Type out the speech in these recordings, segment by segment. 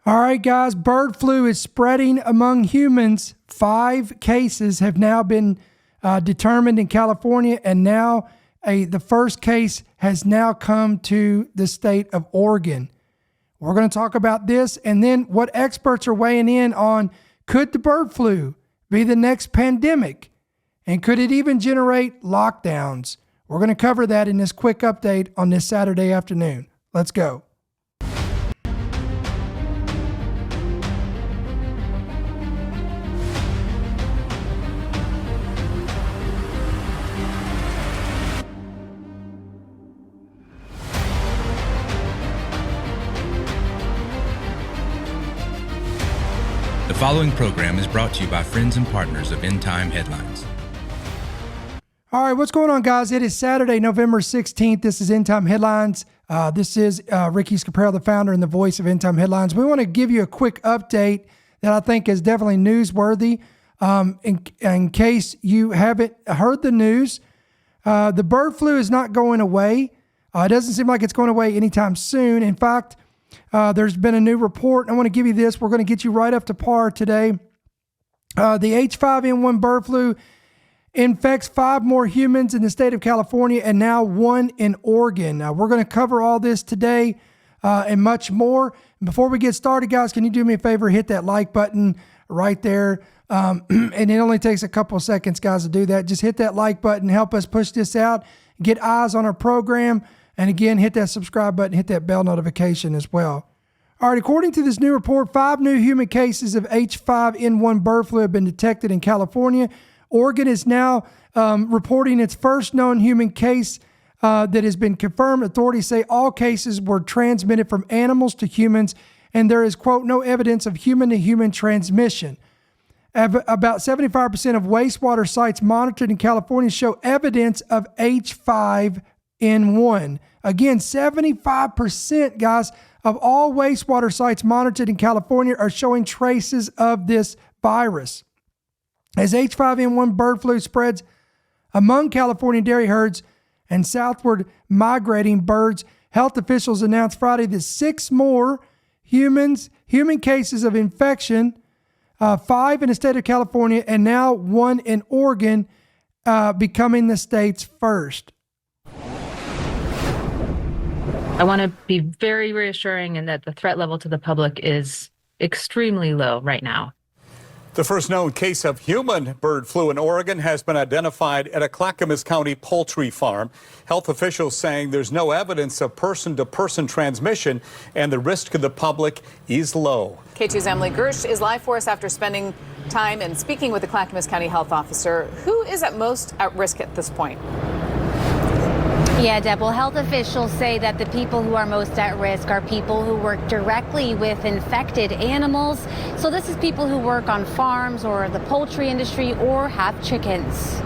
All right, guys, bird flu is spreading among humans. 5 cases have now been determined in California, and now the first case has now come to the state of Oregon. We're going to talk about this and then what experts are weighing in on. Could the bird flu be the next pandemic? And could it even generate lockdowns? We're going to cover that in this quick update on this Saturday afternoon. Let's go. The following program is brought to you by friends and partners of End Time Headlines. All right, what's going on, guys? It is Saturday, November 16th. This is End Time Headlines. This is Ricky Scaparro, the founder and the voice of End Time Headlines. We want to give you a quick update that I think is definitely newsworthy. In case you haven't heard the news, the bird flu is not going away. It doesn't seem like it's going away anytime soon. In fact, there's been a new report. I want to give you this. We're going to get you right up to par today. The H5N1 bird flu infects 5 more humans in the state of California and now 1 in Oregon. We're going to cover all this today and much more. Before we get started, guys, can you do me a favor? Hit that like button right there. And it only takes a couple of seconds, guys, to do that. Just hit that like button. Help us push this out. Get eyes on our program. And again, hit that subscribe button, hit that bell notification as well. All right, according to this new report, 5 new human cases of H5N1 bird flu have been detected in California. Oregon is now reporting its first known human case that has been confirmed. Authorities say all cases were transmitted from animals to humans, and there is, quote, no evidence of human-to-human transmission. About 75% of wastewater sites monitored in California show evidence of H5N1. Again, 75%, guys, of all wastewater sites monitored in California are showing traces of this virus. As H5N1 bird flu spreads among California dairy herds and southward migrating birds, health officials announced Friday that 6 more human cases of infection, 5 in the state of California and now 1 in Oregon, becoming the state's first. I want to be very reassuring in that the threat level to the public is extremely low right now. The first known case of human bird flu in Oregon has been identified at a Clackamas County poultry farm. Health officials saying there's no evidence of person-to-person transmission and the risk to the public is low. K2's Emily Gersh is live for us after spending time and speaking with the Clackamas County health officer. Who is at most at risk at this point? Yeah, Deb, well, health officials say that the people who are most at risk are people who work directly with infected animals. So this is people who work on farms or the poultry industry or have chickens.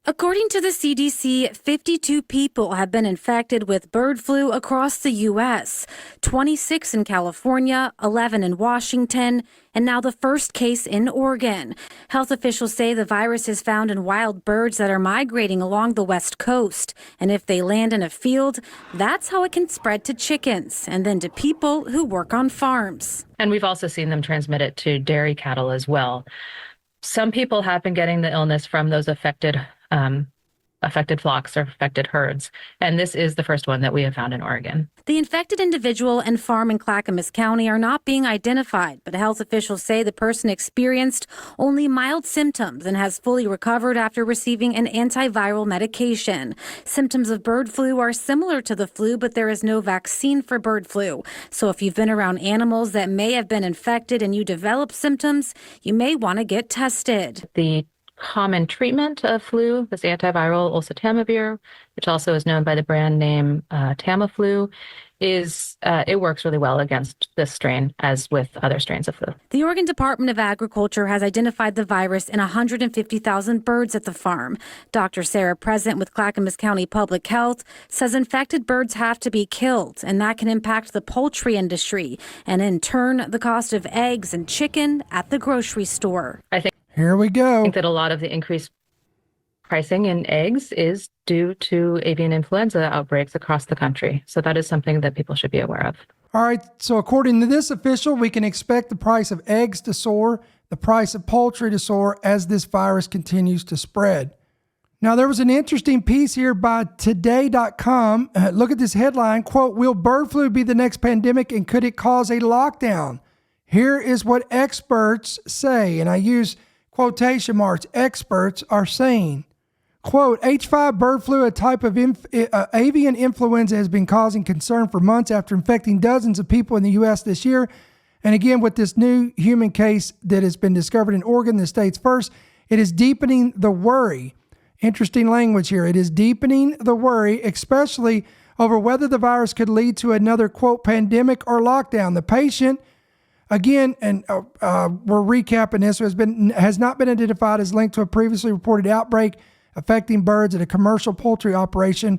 According to the CDC, 52 people have been infected with bird flu across the U.S., 26 in California, 11 in Washington, and now the first case in Oregon. Health officials say the virus is found in wild birds that are migrating along the West Coast. And if they land in a field, that's how it can spread to chickens and then to people who work on farms. And we've also seen them transmit it to dairy cattle as well. Some people have been getting the illness from those affected flocks or affected herds. And this is the first one that we have found in Oregon. The infected individual and farm in Clackamas County are not being identified, but health officials say the person experienced only mild symptoms and has fully recovered after receiving an antiviral medication. Symptoms of bird flu are similar to the flu, but there is no vaccine for bird flu. So if you've been around animals that may have been infected and you develop symptoms, you may want to get tested. The common treatment of flu, this antiviral oseltamivir, which also is known by the brand name Tamiflu, it works really well against this strain, as with other strains of flu. The Oregon Department of Agriculture has identified the virus in 150,000 birds at the farm. Dr. Sarah Present with Clackamas County Public Health says infected birds have to be killed, and that can impact the poultry industry, and in turn, the cost of eggs and chicken at the grocery store. Here we go. I think that a lot of the increased pricing in eggs is due to avian influenza outbreaks across the country. So that is something that people should be aware of. All right, so according to this official, we can expect the price of eggs to soar, the price of poultry to soar as this virus continues to spread. Now, there was an interesting piece here by today.com. Look at this headline, quote, "Will bird flu be the next pandemic and could it cause a lockdown?" Here is what experts say, and I use quotation marks. Experts are saying, quote, "H5 bird flu, a type of avian influenza, has been causing concern for months after infecting dozens of people in the U.S. this year. And again, with this new human case that has been discovered in Oregon, the state's first, it is deepening the worry." Interesting language here. It is deepening the worry, especially over whether the virus could lead to another, quote, "pandemic or lockdown." The patient, again, and we're recapping this, has not been identified as linked to a previously reported outbreak affecting birds at a commercial poultry operation.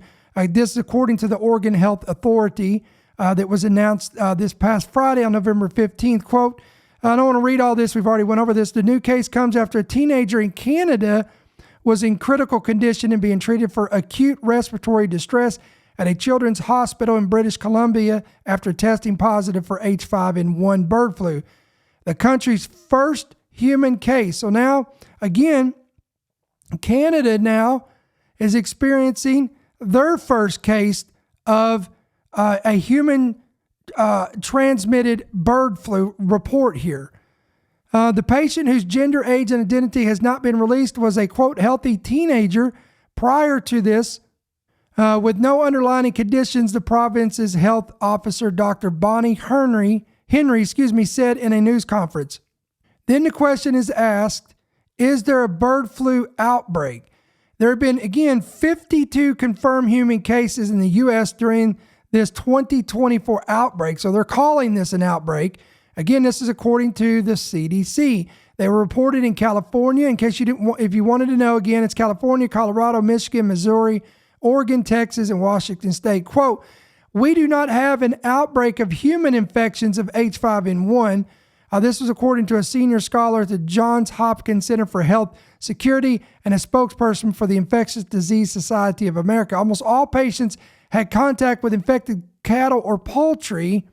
This is according to the Oregon Health Authority that was announced this past Friday on November 15th. Quote, I don't want to read all this. We've already went over this. "The new case comes after a teenager in Canada was in critical condition and being treated for acute respiratory distress at a children's hospital in British Columbia after testing positive for H5N1 bird flu, the country's first human case." So now, again, Canada now is experiencing their first case of a human transmitted bird flu report here. The patient, whose gender, age, and identity has not been released, was a, quote, "healthy teenager prior to this with no underlying conditions," the province's health officer, Dr. Bonnie Henry, said in a news conference. Then the question is asked, is there a bird flu outbreak? There have been, again, 52 confirmed human cases in the U.S. during this 2024 outbreak. So they're calling this an outbreak. Again, this is according to the CDC. They were reported in California. In case you didn't, if you wanted to know, again, it's California, Colorado, Michigan, Missouri, Oregon, Texas, and Washington State. Quote, "We do not have an outbreak of human infections of H5N1. This was according to a senior scholar at the Johns Hopkins Center for Health Security and a spokesperson for the Infectious Disease Society of America. Almost all patients had contact with infected cattle or poultry.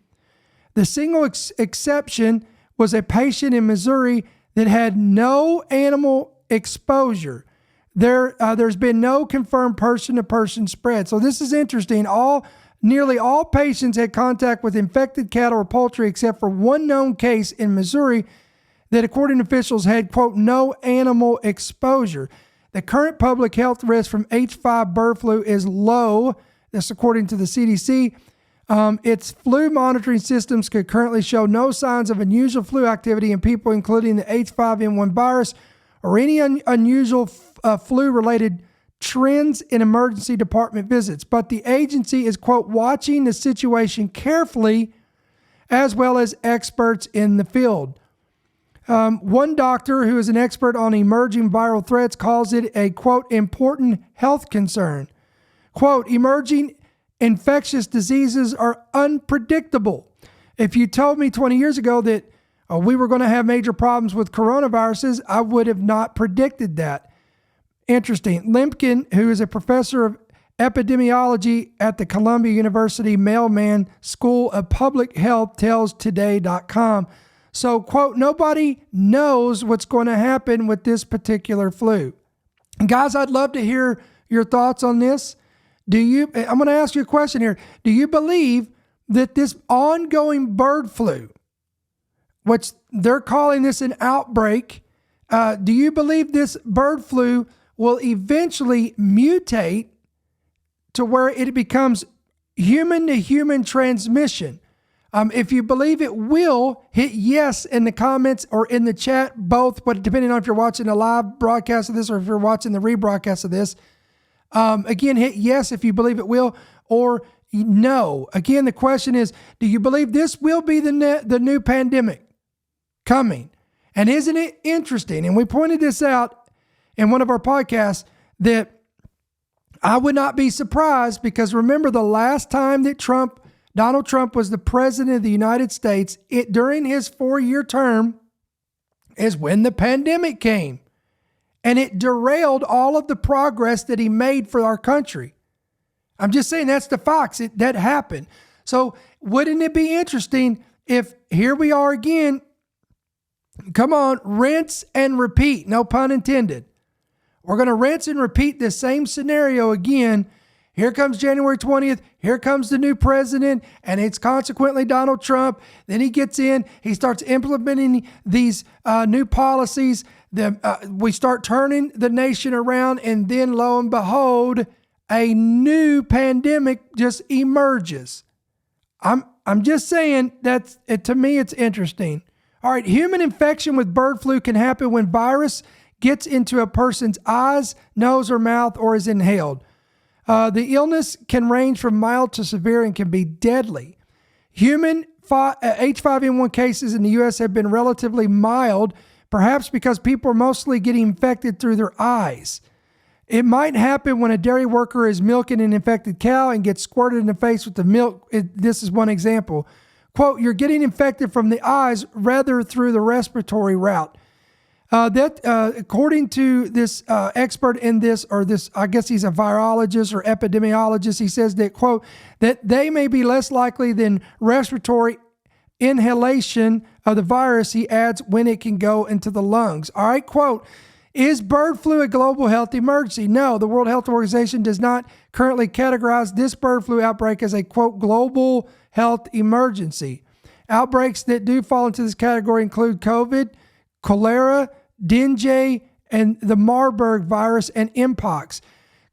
The single exception was a patient in Missouri that had no animal exposure. There's been no confirmed person-to-person spread." So this is interesting. Nearly all patients had contact with infected cattle or poultry except for one known case in Missouri that, according to officials, had, quote, "no animal exposure." The current public health risk from H5 bird flu is low. This, according to the CDC. Its flu monitoring systems could currently show no signs of unusual flu activity in people, including the H5N1 virus or any unusual flu-related trends in emergency department visits. But the agency is, quote, "watching the situation carefully, as well as experts in the field." One doctor who is an expert on emerging viral threats calls it a, quote, "important health concern." Quote, "Emerging infectious diseases are unpredictable. If you told me 20 years ago that we were going to have major problems with coronaviruses, I would have not predicted that." Interesting. Limpkin, who is a professor of epidemiology at the Columbia University Mailman School of Public Health, tells today.com. So, quote, "nobody knows what's going to happen with this particular flu." And guys, I'd love to hear your thoughts on this. I'm going to ask you a question here. Do you believe that this ongoing bird flu, which they're calling this an outbreak, do you believe this bird flu will eventually mutate to where it becomes human-to-human transmission? If you believe it will, hit yes in the comments or in the chat, both, but depending on if you're watching a live broadcast of this or if you're watching the rebroadcast of this. Again, hit yes if you believe it will, or no. Again, the question is, do you believe this will be the new pandemic coming? And isn't it interesting? And we pointed this out in one of our podcasts that I would not be surprised, because remember the last time that Donald Trump was the president of the United States, during his 4-year term is when the pandemic came. And it derailed all of the progress that he made for our country. I'm just saying that's the facts. That happened. So wouldn't it be interesting if here we are again, come on, rinse and repeat, no pun intended. We're going to rinse and repeat this same scenario again. Here comes January 20th. Here comes the new president, and it's consequently Donald Trump. Then he gets in. He starts implementing these new policies. We start turning the nation around, and then lo and behold, a new pandemic just emerges. I'm just saying to me, it's interesting. All right, human infection with bird flu can happen when virus gets into a person's eyes, nose, or mouth, or is inhaled. The illness can range from mild to severe and can be deadly. Human H5N1 cases in the U.S. have been relatively mild, perhaps because people are mostly getting infected through their eyes. It might happen when a dairy worker is milking an infected cow and gets squirted in the face with the milk. This is one example. Quote, you're getting infected from the eyes rather through the respiratory route. According to this expert in this, I guess he's a virologist or epidemiologist, he says that, quote, that they may be less likely than respiratory inhalation of the virus, he adds, when it can go into the lungs. All right, quote, is bird flu a global health emergency? No, the World Health Organization does not currently categorize this bird flu outbreak as a, quote, global health emergency. Outbreaks that do fall into this category include COVID, cholera, dengue, and the Marburg virus, and mpox.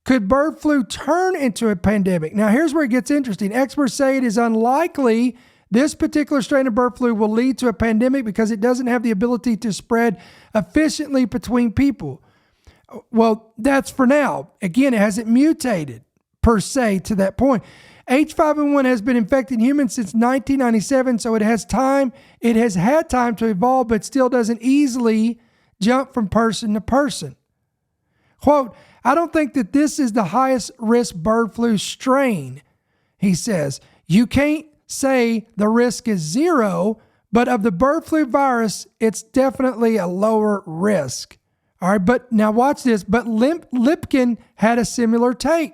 Could bird flu turn into a pandemic? Now, here's where it gets interesting. Experts say it is unlikely this particular strain of bird flu will lead to a pandemic because it doesn't have the ability to spread efficiently between people. Well, that's for now. Again, it hasn't mutated per se to that point. H5N1 has been infecting humans since 1997, so it has had time to evolve, but still doesn't easily jump from person to person. Quote, I don't think that this is the highest risk bird flu strain, he says. You can't say the risk is zero, but of the bird flu virus, it's definitely a lower risk. All right, but now watch this. But Lipkin had a similar take.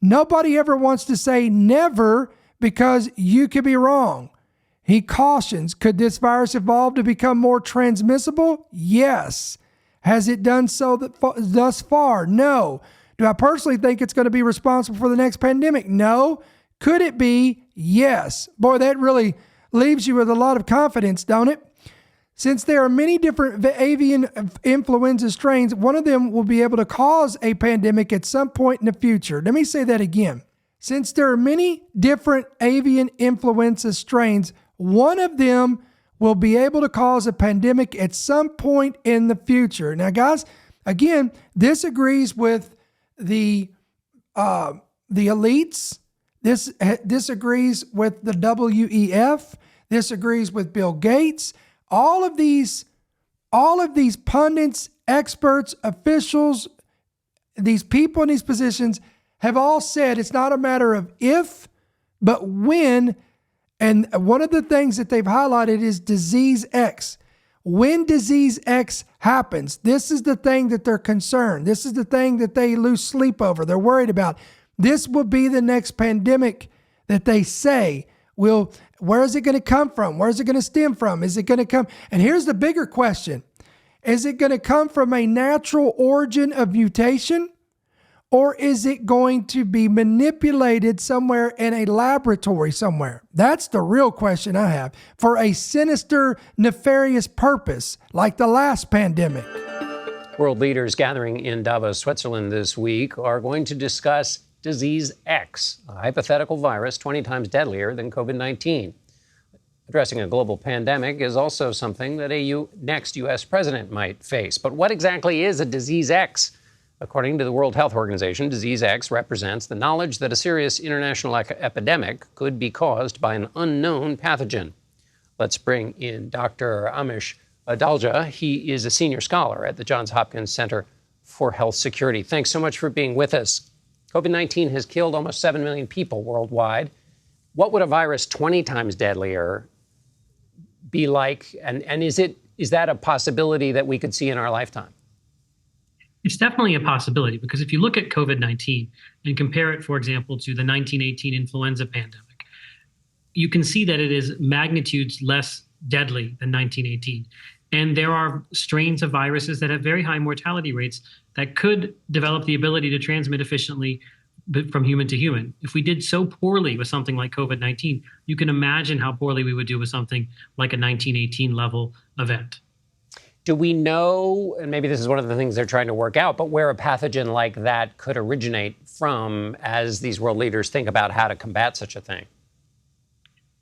Nobody ever wants to say never because you could be wrong. He cautions, could this virus evolve to become more transmissible? Yes. Has it done so thus far? No. Do I personally think it's going to be responsible for the next pandemic? No. Could it be? Yes. Boy, that really leaves you with a lot of confidence, don't it? Since there are many different avian influenza strains, one of them will be able to cause a pandemic at some point in the future. Let me say that again. Since there are many different avian influenza strains, one of them will be able to cause a pandemic at some point in the future. Now, guys, again, this agrees with the elites. This agrees with the WEF. This agrees with Bill Gates. All of these pundits, experts, officials, these people in these positions have all said it's not a matter of if, but when. And one of the things that they've highlighted is disease X. When disease X happens, this is the thing that they're concerned. This is the thing that they lose sleep over. They're worried about. This will be the next pandemic that they say will. Where is it going to come from? Where is it going to stem from? Is it going to come? And here's the bigger question. Is it going to come from a natural origin of mutation? Or is it going to be manipulated somewhere in a laboratory somewhere? That's the real question I have for a sinister, nefarious purpose like the last pandemic. World leaders gathering in Davos, Switzerland this week are going to discuss Disease X, a hypothetical virus 20 times deadlier than COVID-19. Addressing a global pandemic is also something that a next U.S. president might face. But what exactly is a Disease X? According to the World Health Organization, Disease X represents the knowledge that a serious international epidemic could be caused by an unknown pathogen. Let's bring in Dr. Amish Adalja. He is a senior scholar at the Johns Hopkins Center for Health Security. Thanks so much for being with us. COVID-19 has killed almost 7 million people worldwide. What would a virus 20 times deadlier be like? And is that a possibility that we could see in our lifetime? It's definitely a possibility, because if you look at COVID-19 and compare it, for example, to the 1918 influenza pandemic, you can see that it is magnitudes less deadly than 1918. And there are strains of viruses that have very high mortality rates that could develop the ability to transmit efficiently from human to human. If we did so poorly with something like COVID-19, you can imagine how poorly we would do with something like a 1918 level event. Do we know, and maybe this is one of the things they're trying to work out, but where a pathogen like that could originate from as these world leaders think about how to combat such a thing?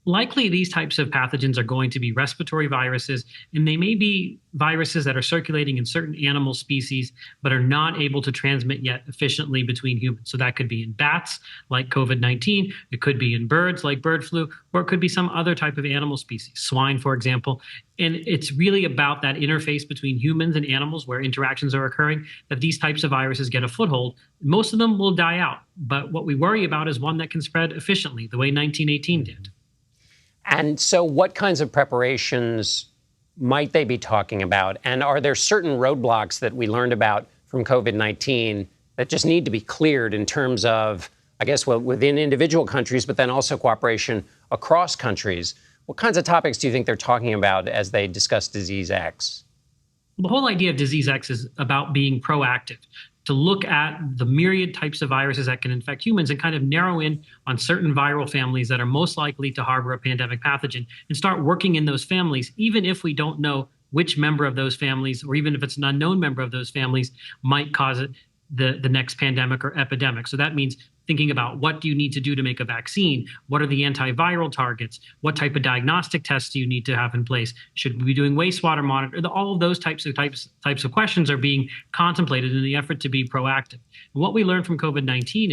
Likely, these types of pathogens are going to be respiratory viruses, and they may be viruses that are circulating in certain animal species, but are not able to transmit yet efficiently between humans. So that could be in bats, like COVID-19. It could be in birds, like bird flu, or it could be some other type of animal species, swine, for example. And it's really about that interface between humans and animals where interactions are occurring that these types of viruses get a foothold. Most of them will die out, but what we worry about is one that can spread efficiently, the way 1918 did. And so what kinds of preparations might they be talking about? And are there certain roadblocks that we learned about from COVID-19 that just need to be cleared in terms of, I guess, well, within individual countries, but then also cooperation across countries? What kinds of topics do you think they're talking about as they discuss Disease X? The whole idea of Disease X is about being proactive, to look at the myriad types of viruses that can infect humans and kind of narrow in on certain viral families that are most likely to harbor a pandemic pathogen and start working in those families, even if we don't know which member of those families, or even if it's an unknown member of those families, might cause the next pandemic or epidemic. So that means thinking about what do you need to do to make a vaccine? What are the antiviral targets? What type of diagnostic tests do you need to have in place? Should we be doing wastewater monitoring? All of those types of questions are being contemplated in the effort to be proactive. And what we learned from COVID-19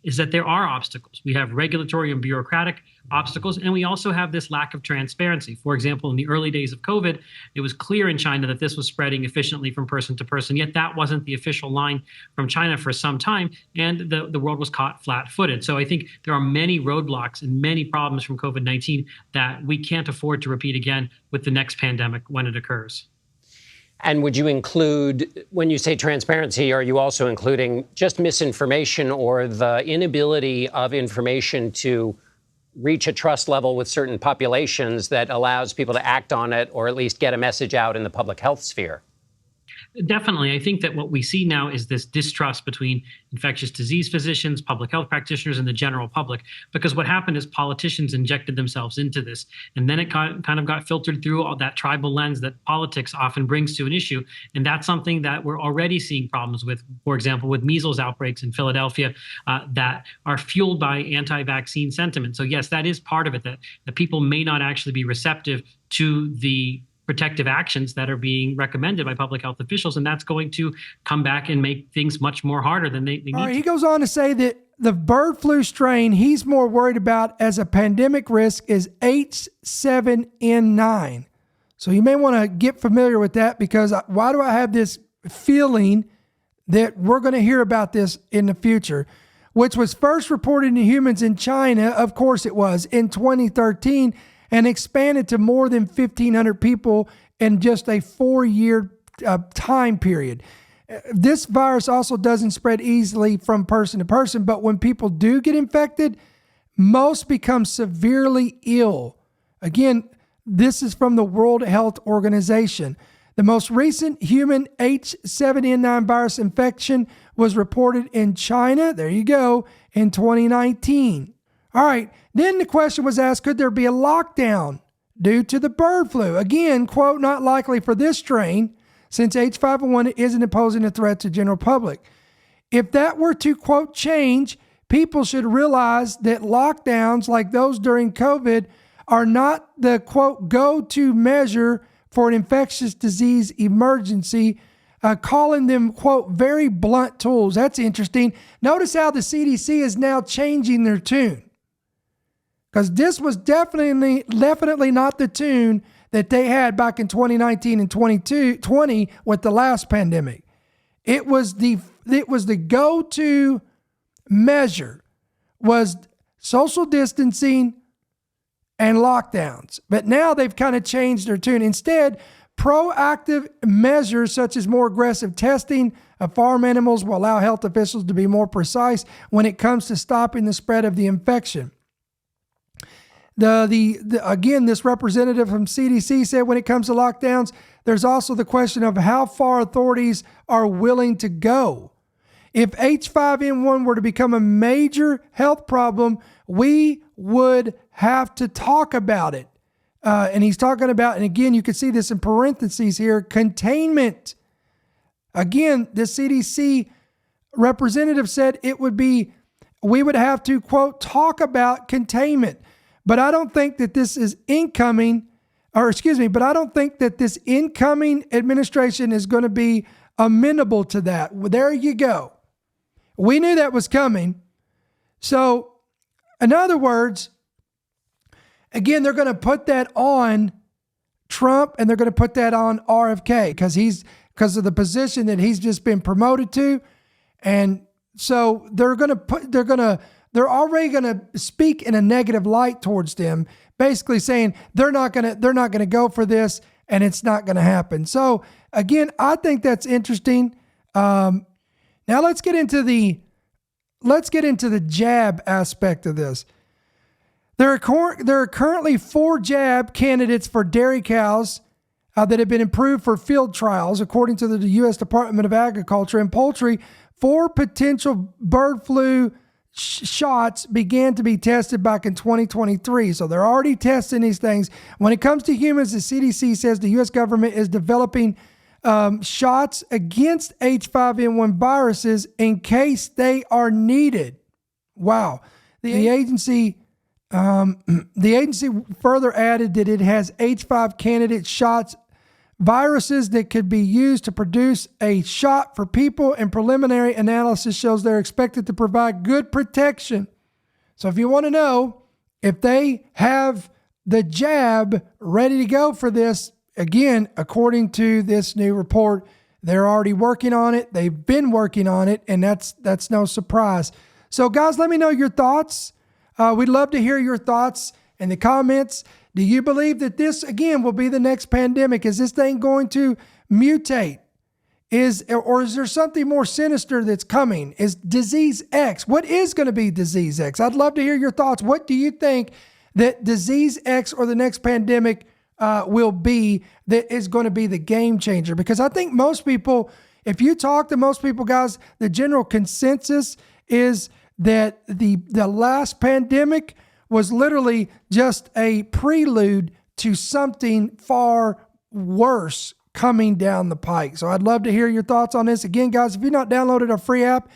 is that there are obstacles. We have regulatory and bureaucratic obstacles, and we also have this lack of transparency. For example, in the early days of COVID, it was clear in China that this was spreading efficiently from person to person, yet that wasn't the official line from China for some time, and the world was caught flat-footed. So I think there are many roadblocks and many problems from COVID-19 that we can't afford to repeat again with the next pandemic when it occurs. And would you include, when you say transparency, are you also including just misinformation or the inability of information to reach a trust level with certain populations that allows people to act on it or at least get a message out in the public health sphere? Definitely. I think that what we see now is this distrust between infectious disease physicians, public health practitioners, and the general public, because what happened is politicians injected themselves into this, and then it kind of got filtered through all that tribal lens that politics often brings to an issue. And that's something that we're already seeing problems with, for example, with measles outbreaks in Philadelphia that are fueled by anti-vaccine sentiment. So yes, that is part of it, that the people may not actually be receptive to the protective actions that are being recommended by public health officials, and that's going to come back and make things much more harder than they need. He goes on to say that the bird flu strain he's more worried about as a pandemic risk is H7N9. So you may want to get familiar with that, because why do I have this feeling that we're going to hear about this in the future, which was first reported in humans in China, of course it was, in 2013, and expanded to more than 1,500 people in just a 4-year time period. This virus also doesn't spread easily from person to person, but when people do get infected, most become severely ill. Again, this is from the World Health Organization. The most recent human H7N9 virus infection was reported in China, there you go, in 2019. All right, then the question was asked, could there be a lockdown due to the bird flu? Again, quote, not likely for this strain, since H5N1 isn't posing a threat to the general public. If that were to, quote, change, people should realize that lockdowns like those during COVID are not the, quote, go-to measure for an infectious disease emergency, calling them, quote, very blunt tools. That's interesting. Notice how the CDC is now changing their tune, because this was definitely not the tune that they had back in 2019 and 2020 with the last pandemic. It was the go-to measure was social distancing and lockdowns. But now they've kind of changed their tune. Instead, proactive measures such as more aggressive testing of farm animals will allow health officials to be more precise when it comes to stopping the spread of the infection. Again, this representative from CDC said when it comes to lockdowns, there's also the question of how far authorities are willing to go. If H5N1 were to become a major health problem, we would have to talk about it. And he's talking about, and again, you can see this in parentheses here, containment. Again, the CDC representative said we would have to, quote, talk about containment. But I don't think that this is but I don't think that this incoming administration is going to be amenable to that. There you go. We knew that was coming. So, in other words, again, they're going to put that on Trump and they're going to put that on RFK because of the position that he's just been promoted to. And so they're already going to speak in a negative light towards them, basically saying they're not going to go for this and it's not going to happen. So again, I think that's interesting. Now let's get into the jab aspect of this. There are currently 4 jab candidates for dairy cows that have been approved for field trials, according to the U.S. Department of Agriculture. And poultry, 4 potential bird flu shots began to be tested back in 2023. So they're already testing these things. When it comes to humans, the CDC says the U.S. government is developing shots against H5N1 viruses in case they are needed. Wow. The agency further added that it has H5 candidate shots, viruses that could be used to produce a shot for people, and preliminary analysis shows they're expected to provide good protection. So if you want to know if they have the jab ready to go for this, again, according to this new report, they're already working on it. They've been working on it, and that's no surprise. So guys, let me know your thoughts. We'd love to hear your thoughts in the comments. Do you believe that this, again, will be the next pandemic? Is this thing going to mutate? Or is there something more sinister that's coming? Is disease X? What is going to be disease X? I'd love to hear your thoughts. What do you think that disease X or the next pandemic will be that is going to be the game changer? Because I think most people, if you talk to most people, guys, the general consensus is that the last pandemic was literally just a prelude to something far worse coming down the pike. So I'd love to hear your thoughts on this. Again, guys, if you've not downloaded our free app,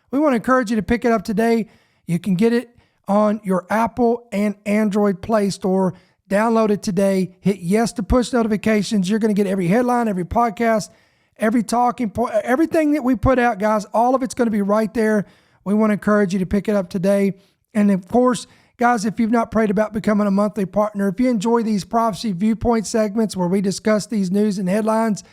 we want to encourage you to pick it up today. You can get it on your Apple and Android Play Store. Download it today. Hit yes to push notifications. You're going to get every headline, every podcast, every talking point, everything that we put out, guys. All of it's going to be right there. We want to encourage you to pick it up today. And of course, guys, if you've not prayed about becoming a monthly partner, if you enjoy these Prophecy Viewpoint segments where we discuss these news and headlines,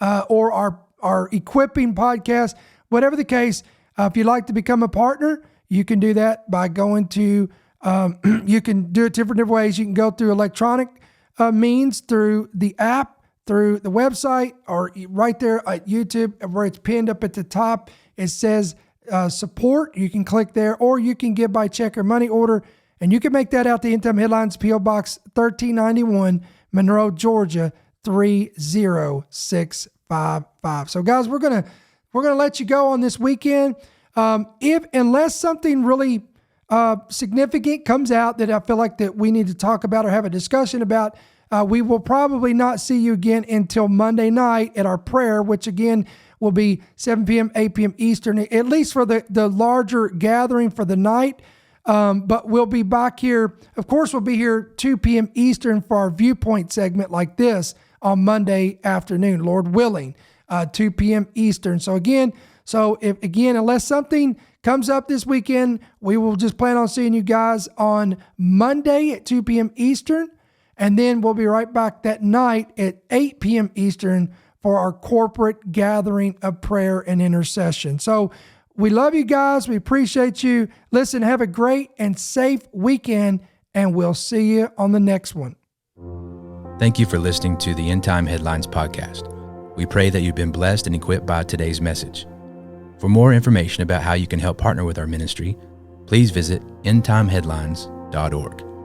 or our equipping podcast, whatever the case, if you'd like to become a partner, you can do that by going to, you can do it different ways. You can go through electronic means, through the app, through the website, or right there at YouTube where it's pinned up at the top. It says support. You can click there, or you can give by check or money order. And you can make that out to End Time Headlines, P.O. Box 1391, Monroe, Georgia 30655. So guys, we're gonna let you go on this weekend. Unless something really significant comes out that I feel like that we need to talk about or have a discussion about, we will probably not see you again until Monday night at our prayer, which again will be 7 p.m., 8 p.m. Eastern, at least for the larger gathering for the night. But we'll be back here. Of course, we'll be here 2 p.m. Eastern for our Viewpoint segment like this on Monday afternoon, Lord willing, 2 p.m. Eastern. So unless something comes up this weekend, we will just plan on seeing you guys on Monday at 2 p.m. Eastern. And then we'll be right back that night at 8 p.m. Eastern for our corporate gathering of prayer and intercession. So we love you guys. We appreciate you. Listen, have a great and safe weekend, and we'll see you on the next one. Thank you for listening to the End Time Headlines podcast. We pray that you've been blessed and equipped by today's message. For more information about how you can help partner with our ministry, please visit endtimeheadlines.org.